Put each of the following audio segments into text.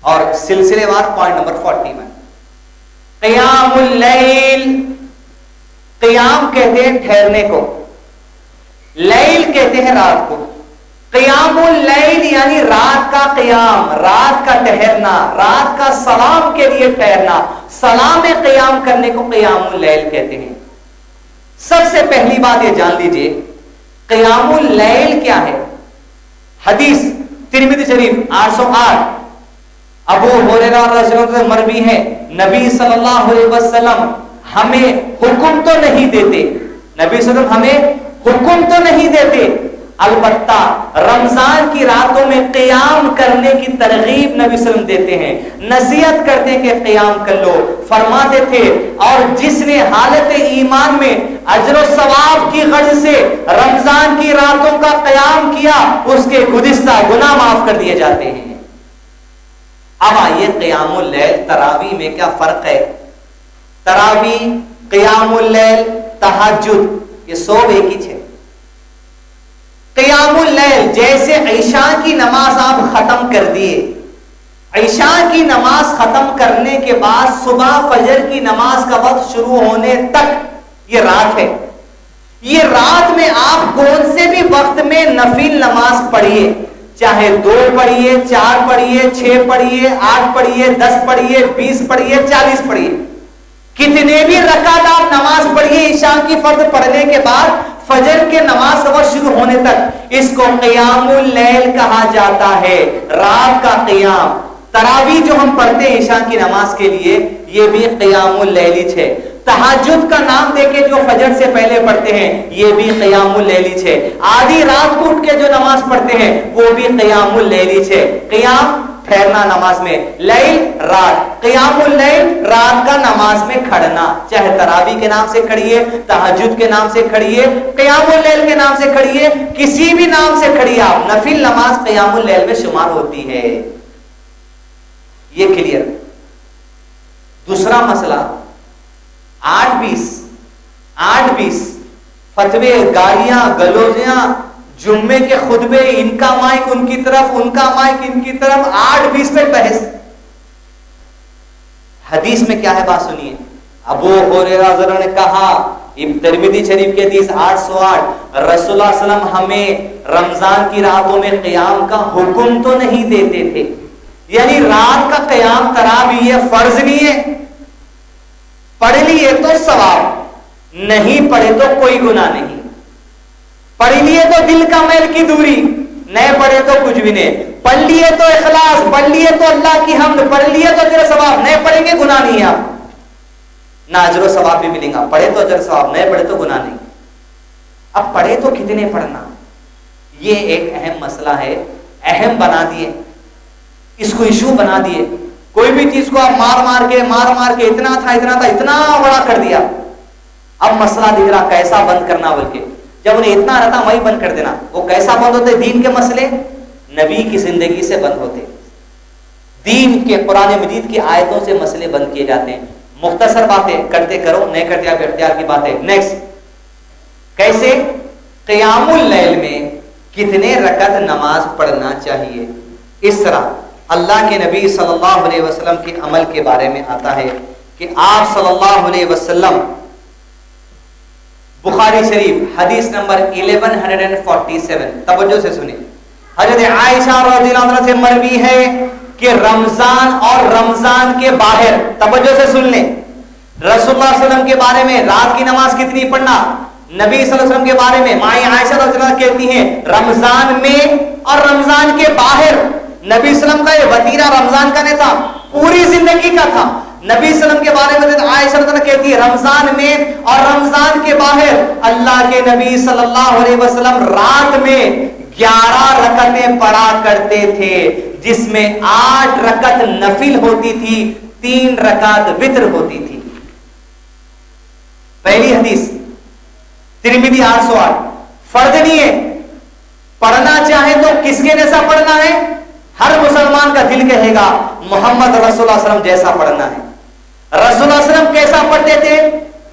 اور سلسلے وار point number 41 قیام اللیل. قیام کہتے ہیں ٹھہرنے کو, لیل کہتے ہیں رات کو. قیام اللیل یعنی رات کا قیام, رات کا ٹھہرنا, رات کا سلام کے لیے ٹھہرنا, سلام قیام کرنے کو قیام اللیل کہتے ہیں. سب سے پہلی بات یہ جان لیجئے قیام اللیل کیا ہے. حدیث ترمذی شریف 808 ابو ہریرہ رضی اللہ عنہ مروی ہے, نبی صلی اللہ علیہ وسلم ہمیں حکم تو نہیں دیتے, نبی صلی اللہ علیہ وسلم ہمیں حکم تو نہیں دیتے, البتہ رمضان کی راتوں میں قیام کرنے کی ترغیب نبی صلی اللہ علیہ وسلم دیتے ہیں, نصیحت کرتے ہیں کہ قیام کر لو. فرماتے تھے اور جس نے حالت ایمان میں اجر و ثواب کی غرض سے رمضان کی راتوں کا قیام کیا اس کے گزشتہ گناہ معاف کر دیے جاتے ہیں. اب آئیے قیام اللیل تراویح میں کیا فرق ہے. تراویح, قیام اللیل, تہجد یہ سب ایک ہی ہے. قیام اللیل جیسے عشاء کی نماز آپ ختم کر دیے, عشاء کی نماز ختم کرنے کے بعد صبح فجر کی نماز کا وقت شروع ہونے تک یہ رات ہے. یہ رات میں آپ کون سے بھی وقت میں نفل نماز پڑھیے, چاہے 2 پڑھیے, 4 پڑھیے, 6 پڑھیے, 8 پڑھیے, 10 پڑھیے, 20 پڑھیے, 40 پڑھیے, کتنے بھی رکعت آپ نماز پڑھیے عشاء کی فرض پڑھنے کے بعد فجر کے نماز کا وقت شروع ہونے تک, اس کو قیام اللیل کہا جاتا ہے, رات کا قیام. تراویح جو ہم پڑھتے ہیں عشاء کی نماز کے لیے یہ بھی قیام اللیل ہے. تہجد کا نام دے کے جو فجر سے پہلے پڑھتے ہیں یہ بھی قیام اللیل ہے. آدھی رات کو اٹھ کے جو نماز پڑھتے ہیں وہ بھی قیام اللیل ہے. قیام ٹھہرنا نماز میں, لیل رات, قیام اللیل رات کا نماز میں کھڑنا, چاہے تراویح کے نام سے کھڑیے, تہجد کے نام سے کھڑیے, قیام اللیل کے نام سے کھڑیے, کسی بھی نام سے کھڑیے آپ, نفل نماز قیام اللیل میں شمار ہوتی ہے. یہ کلیئر. دوسرا مسئلہ 8-20 فتوے, گالیاں, گلوزیاں, جمعے کے خطبے, ان کا مائک ان کی طرف, ان کا مائک ان کی طرف, 8-20 پہ بحث. حدیث میں کیا ہے بات سنیے. ابو ہریرہ رضی اللہ عنہ نے کہا, ترمذی شریف کے حدیث 808 رسول اللہ صلی اللہ علیہ وسلم ہمیں رمضان کی راتوں میں قیام کا حکم تو نہیں دیتے تھے, یعنی رات کا قیام تراویح فرض نہیں ہے, پڑھ لیے تو ثواب, نہیں پڑھے تو کوئی گناہ نہیں. پڑھ لیے تو دل کا میل کی دوری, نہیں پڑھے تو کچھ بھی نہیں. پڑھ لیے تو اخلاص, پڑھ لیے تو اللہ کی حمد, پڑھ لیے تو اجر ثواب, نہیں پڑھیں گے گناہ نہیں ہے, آپ نہ اجر و ثواب بھی ملیں گا. پڑھے تو اجر ثواب, نہیں پڑھے تو گناہ نہیں. اب پڑھے تو کتنے پڑھنا, یہ ایک اہم مسئلہ ہے. اہم بنا دیے, اس کو ایشو بنا دیے. کوئی بھی چیز کو آپ مار مار کے اتنا تھا بڑا کر دیا. اب مسئلہ دکھ رہا کیسا بند کرنا, بلکہ جب انہیں اتنا رہتا وہی بند کر دینا. وہ کیسا بند ہوتے, دین کے مسئلے نبی کی زندگی سے بند ہوتے, دین کے قرآن مجید کی آیتوں سے مسئلے بند کیے جاتے ہیں. مختصر باتیں کرتے کرو, نہیں کرتے آپ اختیار کی باتیں. نیکسٹ, کیسے قیام اللیل میں کتنے رکعت نماز پڑھنا چاہیے. اس طرح اللہ کے نبی صلی اللہ علیہ وسلم کے عمل کے بارے میں آتا ہے کہ آپ صلی اللہ علیہ وسلم, بخاری شریف حدیث نمبر 1147, توجہ سے سنیں. حضرت عائشہ رضی اللہ عنہا سے مروی ہے کہ رمضان اور رمضان کے باہر, توجہ سے سن لیں, رسول اللہ صلی اللہ علیہ وسلم کے بارے میں رات کی نماز کتنی پڑھنا, نبی صلی اللہ علیہ وسلم کے بارے میں مائی عائشہ رضی اللہ عنہا کہتی ہیں رمضان میں اور رمضان کے باہر. نبی صلی اللہ علیہ وسلم کا یہ وتیرہ رمضان کا نہیں تھا, پوری زندگی کا تھا. نبی صلی اللہ علیہ وسلم کے بارے میں عائشہ رضی اللہ عنہا کہتی ہے رمضان میں اور رمضان کے باہر اللہ کے نبی صلی اللہ علیہ وسلم رات میں 11 رکعتیں پڑھا کرتے تھے, جس میں 8 رکعت نفل ہوتی تھی, 3 رکعت وتر ہوتی تھی. پہلی حدیث ترمذی 808, فرض نہیں ہے, پڑھنا چاہے تو کس کے جیسا پڑھنا ہے, ہر مسلمان کا دل کہے گا محمد رسول اللہ صلی اللہ علیہ وسلم جیسا پڑھنا ہے. رسول اللہ صلی اللہ علیہ وسلم کیسا پڑھتے تھے,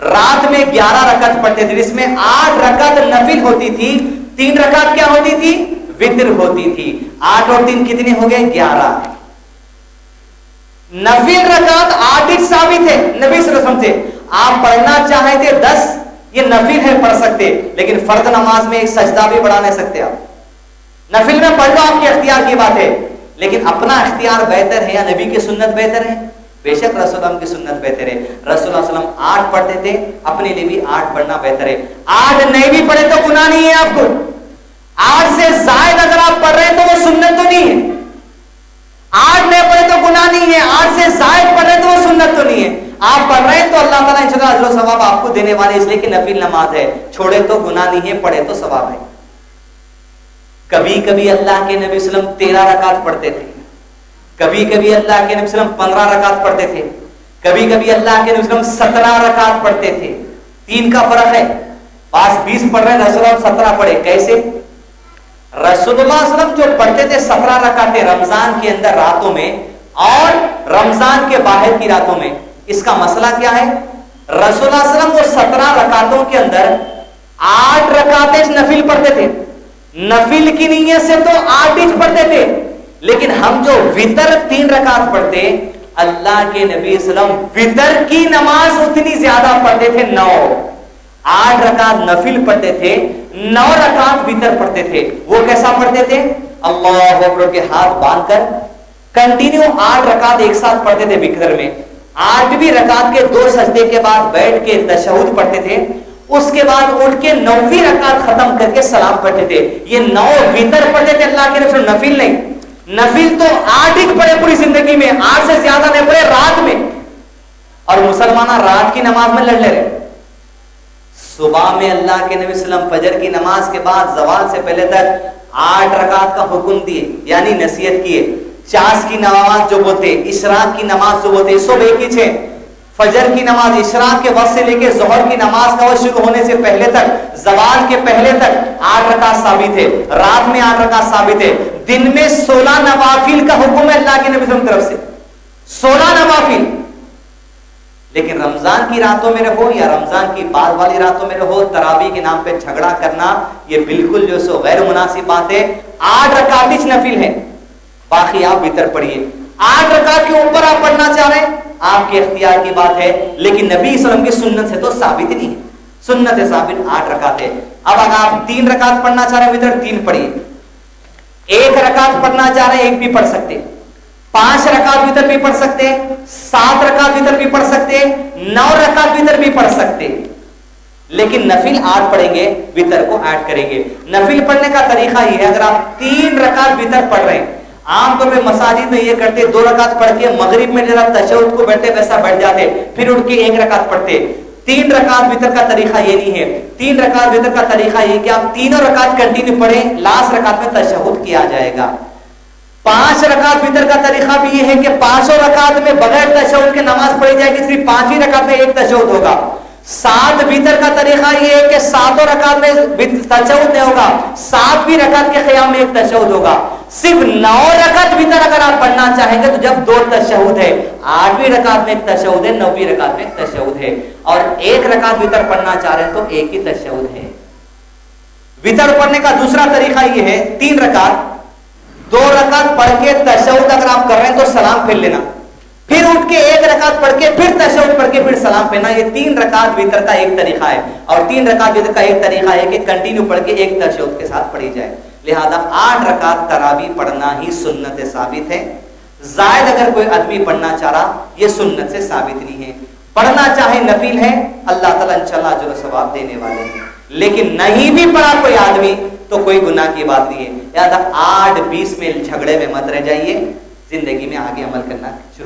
رات میں 11 رکعت پڑھتے تھے, جس میں 8 رکعت نفل ہوتی تھی, 3 رکعت کیا ہوتی تھی, وتر ہوتی تھی. 8 اور 3 کتنے ہو گئے, 11. नफिल रकात 8 ही साबित है नबी सल्लल्लाहु अलैहि वसल्लम से। आप पढ़ना चाहे थे 10, ये नफिल है पढ़ सकते, लेकिन फर्द नमाज में एक सजदा भी बढ़ा नहीं सकते आप। नफिल में पढ़ लो, आपके इख्तियार की बात है, लेकिन अपना इख्तियार बेहतर है या नबी की सुन्नत बेहतर है? बेशक रसूल की सुन्नत बेहतर है। रसूल 8 पढ़ते थे, अपने लिए भी 8 पढ़ना बेहतर है। 8 नहीं भी पढ़े तो गुनाह नहीं है आपको। 8 से जायद अगर आप पढ़ रहे हैं तो वो सुन्नत तो नहीं है। 8 नहीं पढ़े तो गुनाह नहीं है, 8 से जायद पढ़ रहे तो वो सुन्नत तो नहीं है। आप पढ़ रहे हैं तो अल्लाह ताला इंशाअल्लाह अजर व सवाब आपको देने वाले, इसलिए कि नफिल नमाज है। छोड़े तो गुनाह नहीं है, पढ़े तो सवाब है। कभी कभी अल्लाह के नबी सल्लल्लाहु अलैहि वसल्लम 13 रकात पढ़ते थे, कभी कभी अल्लाह के नबी सल्लल्लाहु अलैहि वसल्लम 15 रकात पढ़ते थे, कभी कभी अल्लाह के नबी सल्लल्लाहु अलैहि वसल्लम 17 रकात पढ़ते थे। 3 का फर्क है। पास 20 पढ़ रहे हैं, रसूलुल्लाह 17 पढ़े। कैसे? रसूलुल्लाह सल्लल्लाहु अलैहि वसल्लम जो पढ़ते थे 17 रकातें रमजान के अंदर रातों में और रमजान के बाहर की रातों में, इसका मसला क्या है? रसूलुल्लाह सल्लल्लाहु अलैहि वसल्लम वो 17 रकातों के अंदर 8 रकातें नफिल पढ़ते थे। नफिल की नीयत से तो 8 ही पढ़ते थे, लेकिन हम जो वितर 3 रकात पढ़ते, अल्लाह के नबी सल्लल्लाहु अलैहि वसल्लम वितर की नमाज उतनी ज्यादा पढ़ते थे, 9। 8 रकात नफिल पढ़ते थे, 9 रकात वितर पढ़ते थे। वो कैसा पढ़ते थे? अल्लाहु अकबर के हाथ बांधकर कंटिन्यू 8 रकात एक साथ पढ़ते थे वितर में। 8वीं रकात के 2 सजदे के बाद बैठ के तशहुद पढ़ते थे, उसके बाद उठ के 9वीं रकात खत्म करके सलाम पढ़ते थे। ये 9 वितर पढ़ते थे अल्लाह के नबी, नफिल नहीं। नफिल तो 8 ही पढ़े पूरी जिंदगी में, 8 से ज्यादा नहीं पढ़े रात में। और मुसलमान रात की नमाज में लड़ ले रहे। सुबह में अल्लाह के नबी सल्लल्लाहु अलैहि वसल्लम फजर की नमाज के बाद जवाल से पहले तक 8 रकात का हुक्म दिए, यानी नसीहत किए। चास की नमाज जो बोलते, इशराक की नमाज जो बोलते, सब एक ही है। फजर की नमाज इशराक के वक्त से लेके जोहर की नमाज का वक्त शुरू होने से पहले तक, जवाल के पहले तक 8 रकात साबित है। रात में 8 रकात साबित है। दिन में 16 नवाफिल का हुक्म है अल्लाह के नबी की तरफ से, 16 नवाफिल। लेकिन रमजान की रातों में रहो या रमजान की बाद वाली रातों में रहो, तरावी के नाम पे झगड़ा करना ये बिल्कुल जो सो गैर मुनासिब बात है। 8 रकात ही नफिल है, बाकी आप भीतर पढ़िए। 8 रकात के ऊपर आप पढ़ना चाह रहे हैं, आपके इख्तियार की बात है, लेकिन नबी सल्लल्लाहु अलैहि वसल्लम की सुन्नत से तो साबित ही नहीं है। सुन्नत है साबित 8 रकात है। अब अगर आप 3 रकात पढ़ना चाह रहे हैं भीतर 3 पढ़िए, 1 रकात पढ़ना चाह रहे हैं 1 भी पढ़ सकते, 5 रकात भीतर भी पढ़ सकते, 7 रकात भीतर भी पढ़ सकते, 9 रकात भीतर भी पढ़ सकते, लेकिन नफिल 8 पढ़ेंगे, वितर को ऐड करेंगे। नफिल पढ़ने का तरीका ये है, अगर आप 3 रकात वितर पढ़ रहे हैं, आमतौर पे मसाजिद में ये करते 2 रकात पढ़ के मगरिब में जरा तशहुद को बैठते वैसा बैठ जाते, फिर उठ के 1 रकात पढ़ते। 3 रकात वितर का तरीका ये नहीं है। 3 रकात वितर का तरीका ये कि आप तीनों रकात कंटिन्यू पढ़ें, लास्ट रकात में तशहुद किया जाएगा। 5 रकात वितर का तरीका भी ये है कि 5 रकात में बगैर तशहुद के नमाज पढ़ी जाएगी, सिर्फ 5 ही रकात में 1 तशहुद होगा। 7 वितर का तरीका ये है कि 7 रकात में तशहुद नहीं होगा, 7वीं रकात के क़याम में 1 तशहुद होगा। सिर्फ 9 रकात वितर अगर आप पढ़ना चाहेंगे तो जब 2 तशहुद है, 8वीं रकात में 1 तशहुद है, 9वीं रकात में 1 तशहुद है, और 1 रकात वितर पढ़ना चाह रहे हैं तो 1 ही तशहुद है। वितर पढ़ने का दूसरा तरीका ये है, 3 रकात 2 रकात पढ़ के तशहुद अगर आप कर रहे हैं तो सलाम फेर लेना, फिर उठ के 1 रकात पढ़ के फिर तशहुद पढ़ के फिर सलाम फेरना। ये 3 रकात वितर का एक तरीका है। और 3 रकात वितर का एक तरीका है कि कंटिन्यू पढ़ के 1 तशहुद के साथ पढ़ी जाए। लिहाजा 8 रकात तरावी पढ़ना ही सुन्नत से साबित है। जायद अगर कोई आदमी पढ़ना चाह रहा, ये सुन्नत से साबित नहीं है। पढ़ना चाहे नफिल है, अल्लाह ताला इंशाअल्लाह अजर सवाब देने वाले हैं। लेकिन नहीं भी पढ़ा कोई आदमी तो कोई गुनाह की बात नहीं है। लिहाजा 8-20 में झगड़े में मत रह जाइए, जिंदगी में आगे अमल करना शुरू